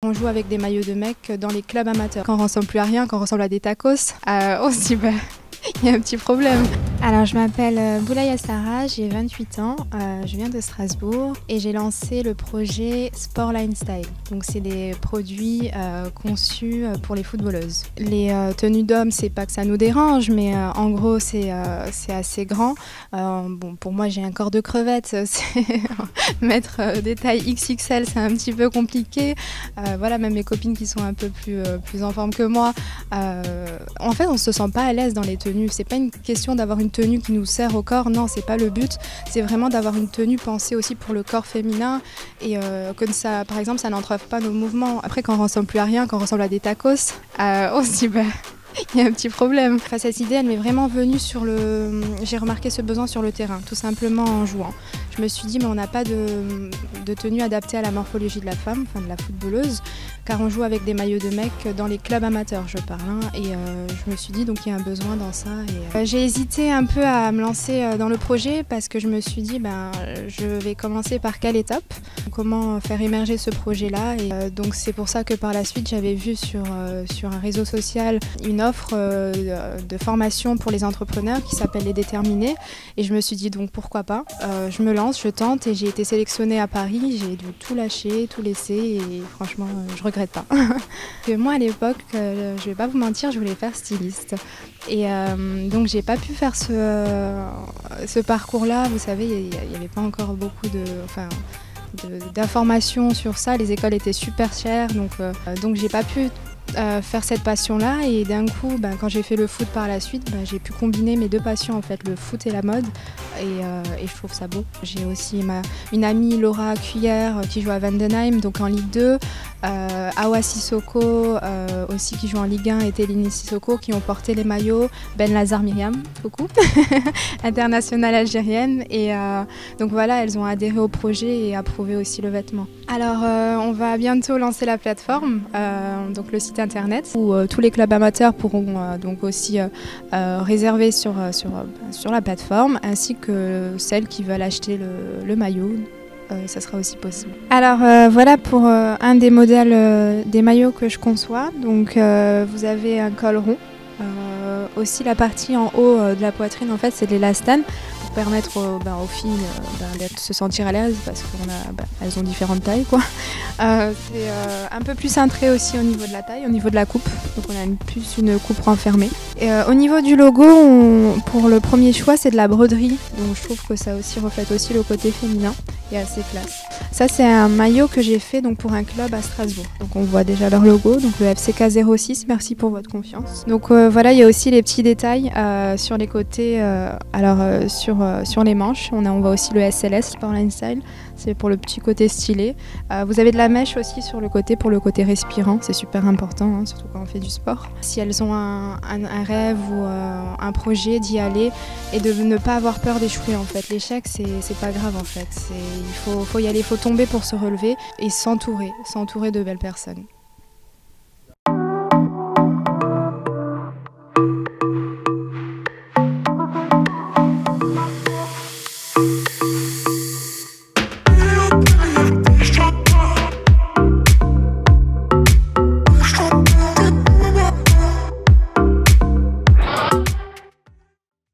on joue avec des maillots de mecs dans les clubs amateurs. Quand on ressemble plus à rien, quand on ressemble à des tacos, on se dit bah, il y a un petit problème. Alors je m'appelle Boulaye Assara, j'ai 28 ans, je viens de Strasbourg et j'ai lancé le projet Sportline Style. Donc c'est des produits conçus pour les footballeuses. Les tenues d'hommes, c'est pas que ça nous dérange, mais en gros c'est assez grand. Bon, pour moi j'ai un corps de crevette, mettre des tailles XXL c'est un petit peu compliqué. Voilà, même mes copines qui sont un peu plus en forme que moi, en fait on se sent pas à l'aise dans les tenues. C'est pas une question d'avoir une tenue qui nous sert au corps, non, c'est pas le but. C'est vraiment d'avoir une tenue pensée aussi pour le corps féminin et que ça, par exemple, ça n'entrave pas nos mouvements. Après, quand on ressemble plus à rien, quand on ressemble à des tacos, on se dit bah, il y a un petit problème. Enfin, cette idée, elle m'est vraiment venue j'ai remarqué ce besoin sur le terrain, tout simplement en jouant. Je me suis dit, mais on n'a pas de tenue adaptée à la morphologie de la femme, enfin de la footballeuse, car on joue avec des maillots de mecs dans les clubs amateurs, je parle. Et je me suis dit, donc il y a un besoin dans ça. J'ai hésité un peu à me lancer dans le projet parce que je me suis dit, ben, je vais commencer par quelle étape, comment faire émerger ce projet-là. Et donc c'est pour ça que par la suite, j'avais vu sur un réseau social une offre de formation pour les entrepreneurs qui s'appelle Les Déterminés. Et je me suis dit, donc pourquoi pas, je me lance, je tente et j'ai été sélectionnée à Paris. J'ai dû tout lâcher, tout laisser et franchement, je regrette pas. Moi à l'époque, je vais pas vous mentir, je voulais faire styliste. Et donc j'ai pas pu faire ce parcours-là. Vous savez, il n'y avait pas encore beaucoup d'informations sur ça. Les écoles étaient super chères, donc j'ai pas pu faire cette passion-là. Et d'un coup, quand j'ai fait le foot par la suite, j'ai pu combiner mes deux passions, en fait, le foot et la mode. Et je trouve ça beau. J'ai aussi une amie, Laura Cuillère, qui joue à Vendenheim, donc en Ligue 2. Awa Sissoko, aussi qui joue en Ligue 1, et Télini Sissoko, qui ont porté les maillots. Ben Lazar Myriam, coucou, internationale algérienne. Et donc voilà, elles ont adhéré au projet et approuvé aussi le vêtement. Alors, on va bientôt lancer la plateforme, donc le site internet, où tous les clubs amateurs pourront donc aussi réserver sur la plateforme, ainsi que celles qui veulent acheter le maillot. Ça sera aussi possible. Alors voilà pour un des modèles des maillots que je conçois. Donc vous avez un col rond. Aussi la partie en haut de la poitrine, en fait, c'est de l'élastane pour permettre aux filles de se sentir à l'aise parce qu'elles ont différentes tailles, quoi. C'est un peu plus cintré aussi au niveau de la taille, au niveau de la coupe. Donc on a plus une coupe renfermée. Et au niveau du logo, pour le premier choix, c'est de la broderie. Donc je trouve que ça aussi reflète aussi le côté féminin et assez classe. Ça, c'est un maillot que j'ai fait donc pour un club à Strasbourg. Donc on voit déjà leur logo, donc le FCK06. Merci pour votre confiance. Donc voilà, il y a aussi les petits détails sur les côtés. Sur les manches, on voit aussi le SLS, Sportline Style. C'est pour le petit côté stylé. Vous avez de la mèche aussi sur le côté pour le côté respirant. C'est super important, surtout quand on fait du sport. Si elles ont un rêve ou un projet, d'y aller et de ne pas avoir peur d'échouer, en fait. L'échec, c'est pas grave, en fait. Il faut y aller, il faut tomber pour se relever et s'entourer de belles personnes.